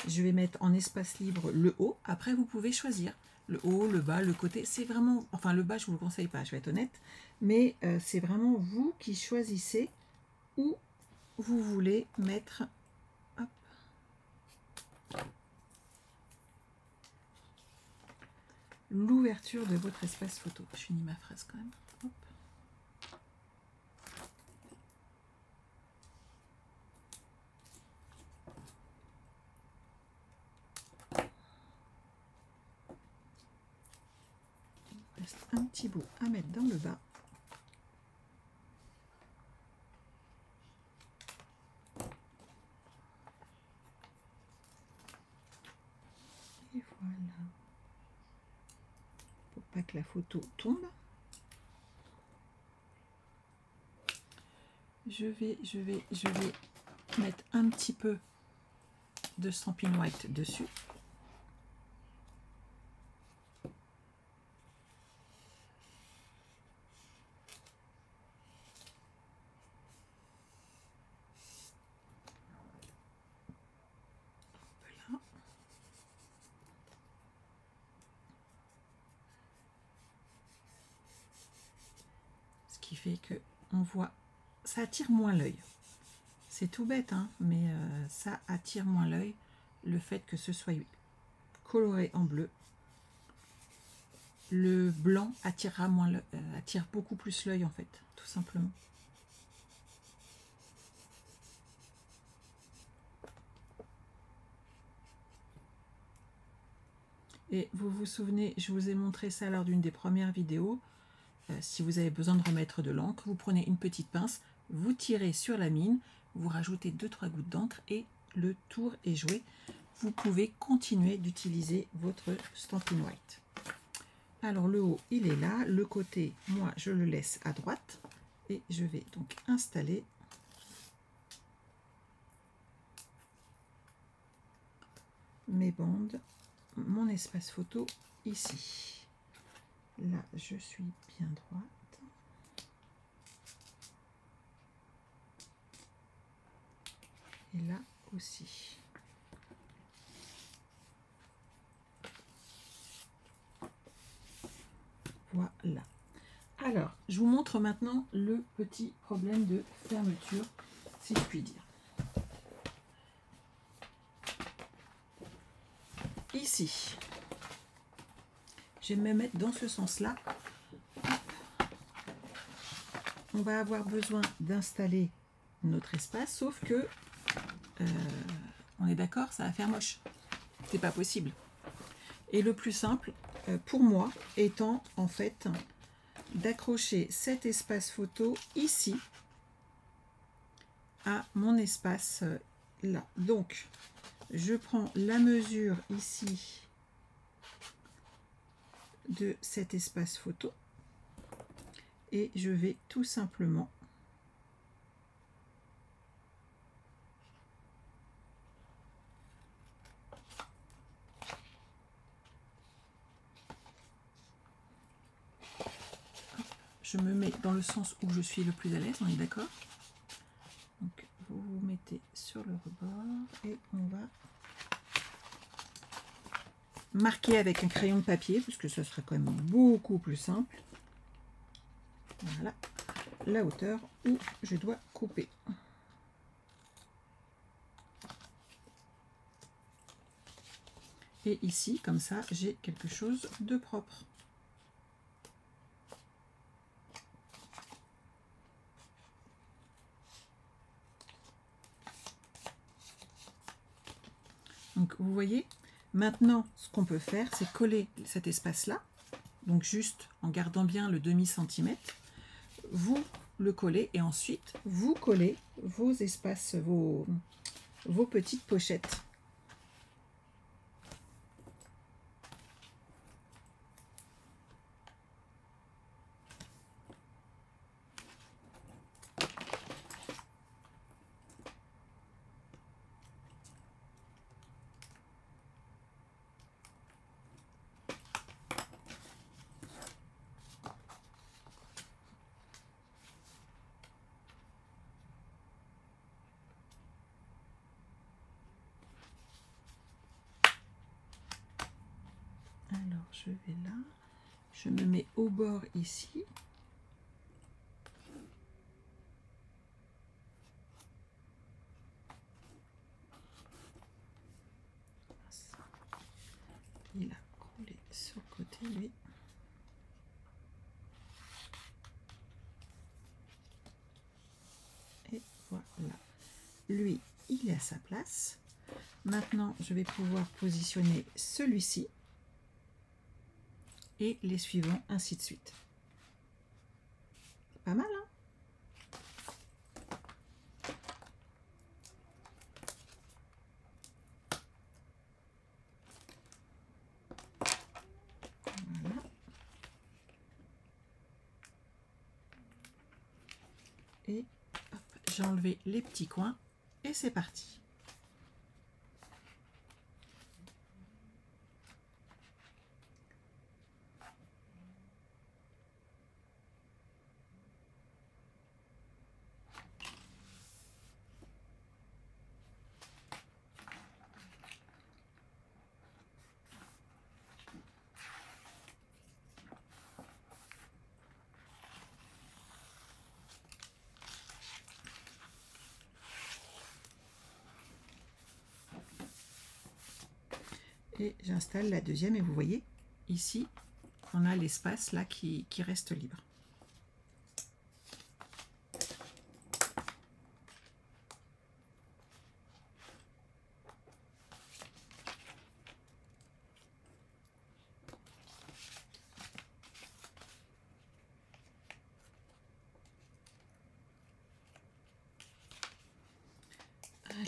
Je vais mettre en espace libre le haut. Après, vous pouvez choisir le haut, le bas, le côté. C'est vraiment... Enfin, le bas, je ne vous le conseille pas, je vais être honnête. Mais c'est vraiment vous qui choisissez où vous voulez mettre l'ouverture de votre espace photo. Je finis ma phrase quand même. Hop. Il reste un petit bout à mettre dans le bas. Et voilà. Pour pas que la photo tombe. Je vais mettre un petit peu de Stampin' White dessus. Voilà. Ce qui fait que on voit, ça attire moins l'œil. C'est tout bête, hein, mais ça attire moins l'œil, le fait que ce soit coloré en bleu. Le blanc attirera moins attire beaucoup plus l'œil en fait, tout simplement. Et vous vous souvenez, je vous ai montré ça lors d'une des premières vidéos. Si vous avez besoin de remettre de l'encre, vous prenez une petite pince, vous tirez sur la mine, vous rajoutez 2-3 gouttes d'encre et le tour est joué. Vous pouvez continuer d'utiliser votre Stampin' White. Alors le haut, il est là. Le côté, moi, je le laisse à droite. Et je vais donc installer mes bandes, mon espace photo ici. Là, je suis bien droite. Et là aussi. Voilà. Alors, je vous montre maintenant le petit problème de fermeture, si je puis dire. Ici, je vais me mettre dans ce sens-là. On va avoir besoin d'installer notre espace, sauf que, on est d'accord, ça va faire moche. C'est pas possible. Et le plus simple, pour moi, étant en fait d'accrocher cet espace photo ici à mon espace là. Donc, je prends la mesure ici de cet espace photo et je vais tout simplement je me mets dans le sens où je suis le plus à l'aise, on est d'accord? Donc vous vous mettez sur le rebord et on va marquer avec un crayon de papier, parce que ça sera quand même beaucoup plus simple. Voilà. la hauteur où je dois couper. Et ici, comme ça, j'ai quelque chose de propre. Donc vous voyez, maintenant ce qu'on peut faire, c'est coller cet espace-là. Donc juste en gardant bien le demi-centimètre, vous le collez et ensuite vous collez vos espaces, vos petites pochettes. Alors je vais là, je me mets au bord ici. Il a roulé sur le côté, lui. Et voilà. Lui, il est à sa place. Maintenant, je vais pouvoir positionner celui-ci. Et les suivants, ainsi de suite. C'est pas mal, hein? Voilà. Et j'ai enlevé les petits coins et c'est parti. Et j'installe la deuxième et vous voyez ici on a l'espace là qui reste libre. Alors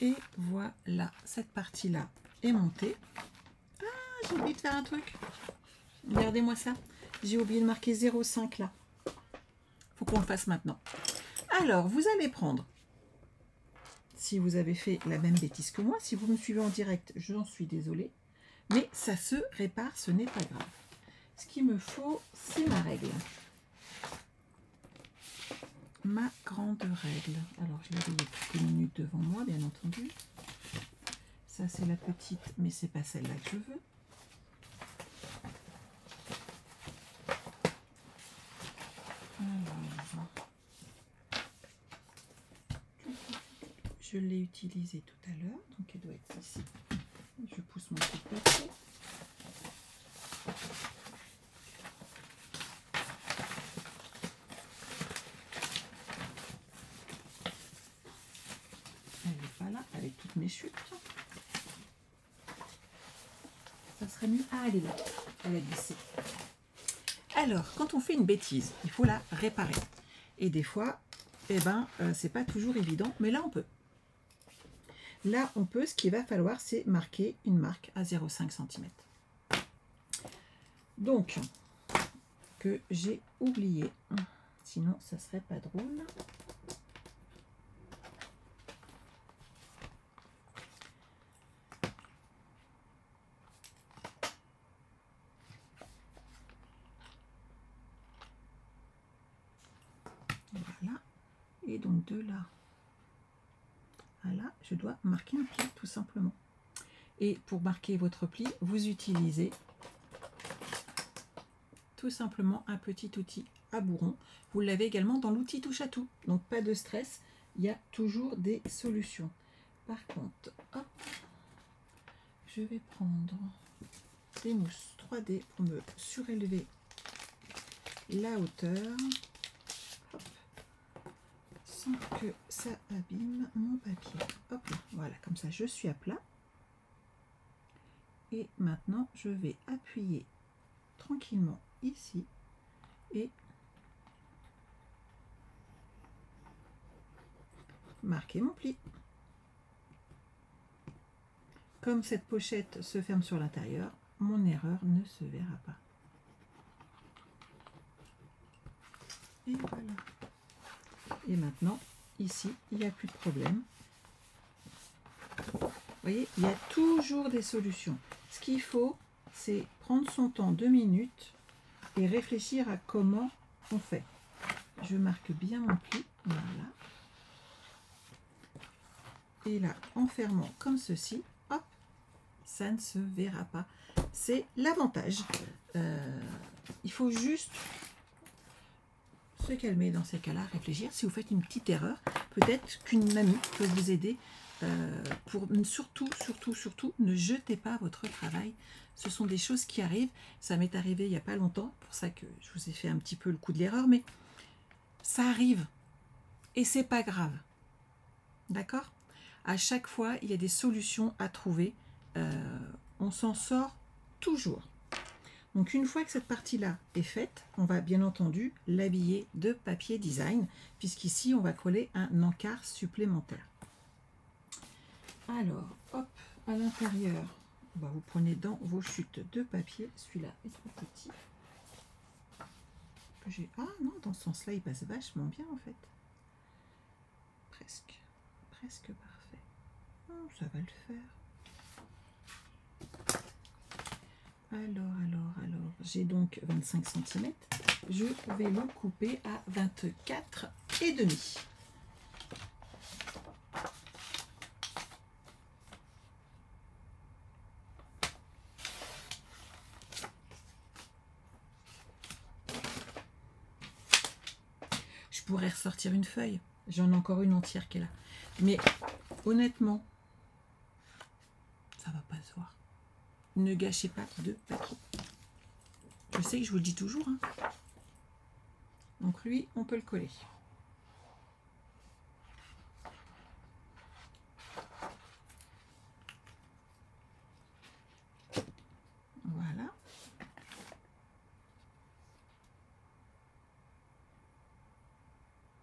et voilà, cette partie-là est montée. Ah, j'ai oublié de faire un truc. Regardez-moi ça. J'ai oublié de marquer 0,5 là. Faut qu'on le fasse maintenant. Alors, vous allez prendre, si vous avez fait la même bêtise que moi, si vous me suivez en direct, j'en suis désolée, mais ça se répare, ce n'est pas grave. Ce qu'il me faut, c'est ma règle. Ma grande règle. Alors, je l'avais il y a quelques minutes devant moi, bien entendu. Ça, c'est la petite, mais c'est pas celle-là que je veux. Alors, je l'ai utilisée tout à l'heure, donc elle doit être ici. Je pousse mon coup de papier. Elle n'est pas là, avec toutes mes chutes. Ça serait mieux. Ah, elle est là. Elle a glissé. Alors, quand on fait une bêtise, il faut la réparer. Et des fois, eh ben, c'est pas toujours évident, mais là, on peut. Là, on peut. Ce qu'il va falloir, c'est marquer une marque à 0,5 cm. Donc, que j'ai oublié. Sinon, ça serait pas drôle. Et donc de là à là, je dois marquer un pli tout simplement. Et pour marquer votre pli, vous utilisez tout simplement un petit outil à bourron. Vous l'avez également dans l'outil touche à tout, donc pas de stress, il y a toujours des solutions. Par contre, hop, je vais prendre des mousses 3D pour me surélever la hauteur, hop, sans que ça abîme mon papier. Hop là, voilà, comme ça je suis à plat. Et maintenant, je vais appuyer tranquillement ici et marquer mon pli. Comme cette pochette se ferme sur l'intérieur, mon erreur ne se verra pas. Et voilà. Et maintenant, ici, il n'y a plus de problème. Vous voyez, il y a toujours des solutions. Ce qu'il faut, c'est prendre son temps 2 minutes et réfléchir à comment on fait. Je marque bien mon pli, voilà. Et là, en fermant comme ceci, hop, ça ne se verra pas. C'est l'avantage. Il faut juste se calmer dans ces cas-là, réfléchir. Si vous faites une petite erreur, peut-être qu'une mamie peut vous aider. Pour surtout, ne jetez pas votre travail. Ce sont des choses qui arrivent. Ça m'est arrivé il n'y a pas longtemps, pour ça que je vous ai fait un petit peu le coup de l'erreur, mais ça arrive et c'est pas grave. D'accord? À chaque fois, il y a des solutions à trouver. On s'en sort toujours. Donc une fois que cette partie-là est faite, on va bien entendu l'habiller de papier design, puisqu'ici on va coller un encart supplémentaire. Alors, hop, à l'intérieur, vous prenez dans vos chutes de papier. Celui-là est trop petit. Ah non, dans ce sens-là, il passe vachement bien en fait. Presque parfait. Oh, ça va le faire. Alors, j'ai donc 25 cm. Je vais le couper à 24,5. Je pourrais ressortir une feuille. J'en ai encore une entière qui est là. Mais honnêtement, ça va pas se voir. Ne gâchez pas de papier. Je sais que je vous le dis toujours. Hein. Donc lui, on peut le coller. Voilà.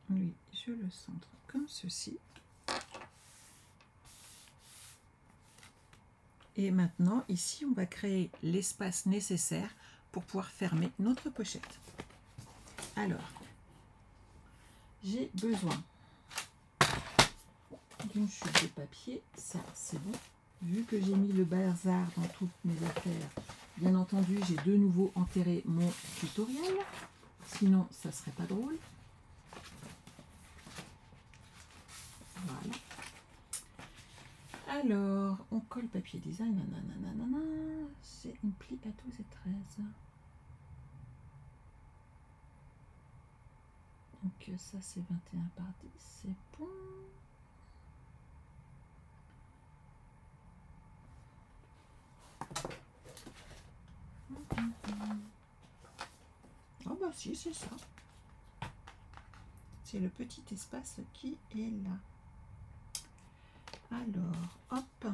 Lui, je le centre comme ceci. Et maintenant, ici, on va créer l'espace nécessaire pour pouvoir fermer notre pochette. Alors, j'ai besoin d'une chute de papier. Ça, c'est bon. Vu que j'ai mis le bazar dans toutes mes affaires, bien entendu, j'ai de nouveau enterré mon tutoriel. Sinon, ça serait pas drôle. Voilà. Alors, on colle papier design, c'est une pli à 12 et 13. Donc ça c'est 21 par 10, c'est bon. Ah bah si, c'est ça. C'est le petit espace qui est là. Alors, hop.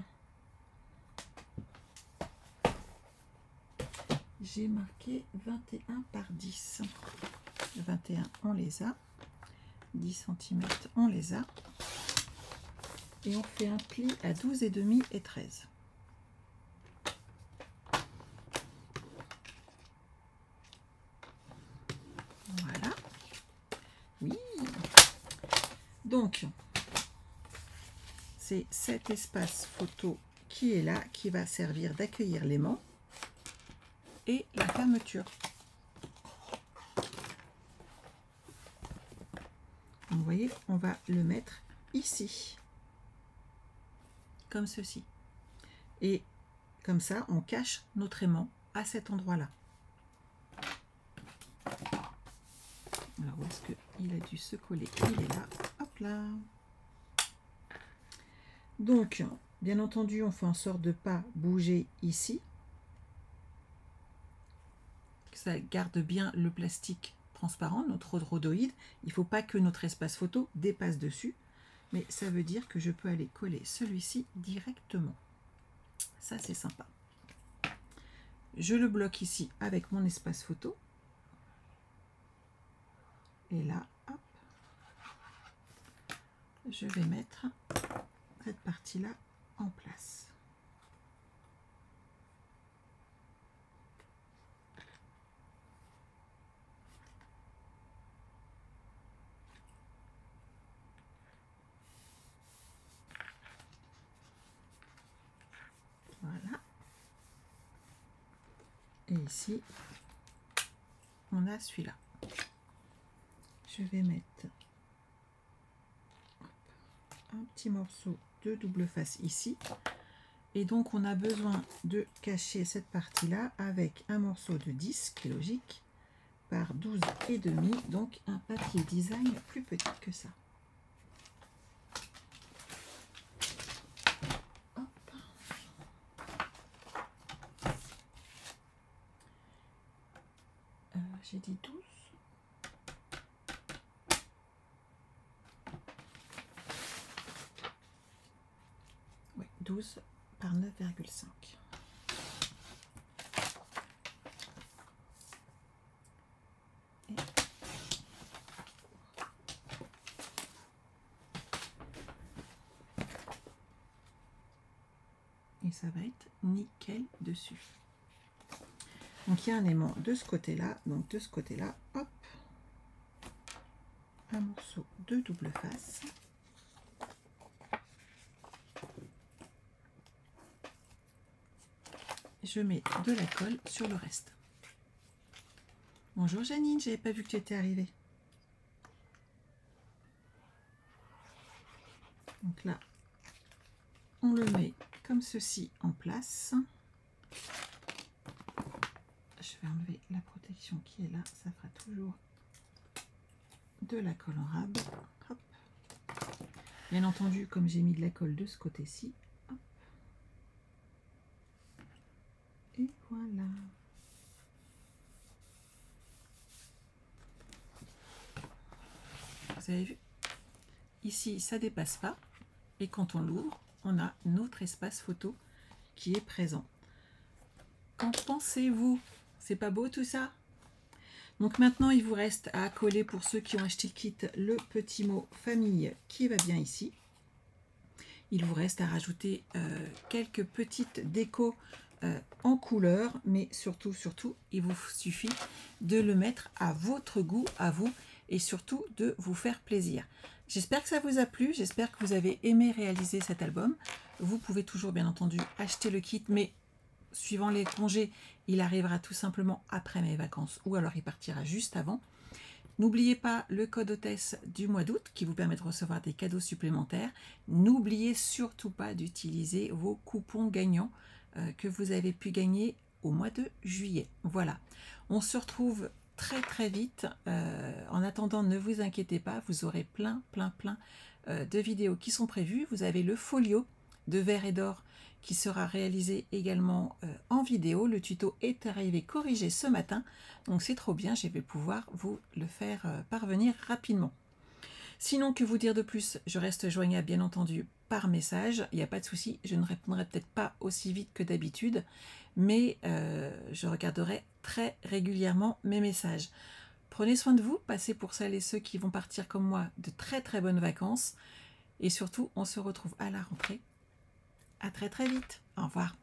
J'ai marqué 21 par 10. 21, on les a. 10 cm, on les a. Et on fait un pli à 12,5 et 13. Voilà. Oui. Donc, c'est cet espace photo qui est là, qui va servir d'accueillir l'aimant et la fermeture. Donc, vous voyez, on va le mettre ici, comme ceci. Et comme ça, on cache notre aimant à cet endroit-là. Alors, où est-ce qu'il a dû se coller? Il est là. Hop là. Donc, bien entendu, on fait en sorte de ne pas bouger ici. Que ça garde bien le plastique transparent, notre rhodoïde. Il ne faut pas que notre espace photo dépasse dessus. Mais ça veut dire que je peux aller coller celui-ci directement. Ça, c'est sympa. Je le bloque ici avec mon espace photo. Et là, hop, je vais mettre cette partie-là en place. Voilà. Et ici, on a celui-là. Je vais mettre un petit morceau de double face ici. Et donc, on a besoin de cacher cette partie-là avec un morceau de 10, qui est logique, par 12,5, donc un papier design plus petit que ça. J'ai dit 12. Oui, 12 par 9,5. Et ça va être nickel dessus. Donc il y a un aimant de ce côté-là, donc de ce côté-là, hop, un morceau de double face. Je mets de la colle sur le reste. Bonjour Janine, j'avais pas vu que tu étais arrivée. Donc là, on le met comme ceci en place. Je vais enlever la protection qui est là, ça fera toujours de la colle en rab. Hop. Bien entendu, comme j'ai mis de la colle de ce côté-ci, et voilà. Vous avez vu? Ici, ça dépasse pas. Et quand on l'ouvre, on a notre espace photo qui est présent. Qu'en pensez-vous? C'est pas beau tout ça? Donc maintenant, il vous reste à coller, pour ceux qui ont acheté le kit, le petit mot famille qui va bien ici. Il vous reste à rajouter quelques petites décos en couleur, mais surtout, il vous suffit de le mettre à votre goût, à vous, et surtout de vous faire plaisir. J'espère que ça vous a plu, j'espère que vous avez aimé réaliser cet album. Vous pouvez toujours, bien entendu, acheter le kit, mais suivant les congés, il arrivera tout simplement après mes vacances, ou alors il partira juste avant. N'oubliez pas le code hôtesse du mois d'août qui vous permet de recevoir des cadeaux supplémentaires. N'oubliez surtout pas d'utiliser vos coupons gagnants que vous avez pu gagner au mois de juillet. Voilà, on se retrouve très vite. En attendant, ne vous inquiétez pas, vous aurez plein de vidéos qui sont prévues. Vous avez le folio de verre et d'or qui sera réalisé également en vidéo. Le tuto est arrivé corrigé ce matin, donc c'est trop bien, je vais pouvoir vous le faire parvenir rapidement. Sinon, que vous dire de plus? Je reste joignable bien entendu par message, il n'y a pas de souci, je ne répondrai peut-être pas aussi vite que d'habitude, mais je regarderai très régulièrement mes messages. Prenez soin de vous, passez pour celles et ceux qui vont partir comme moi de très bonnes vacances, et surtout on se retrouve à la rentrée. À très vite. Au revoir.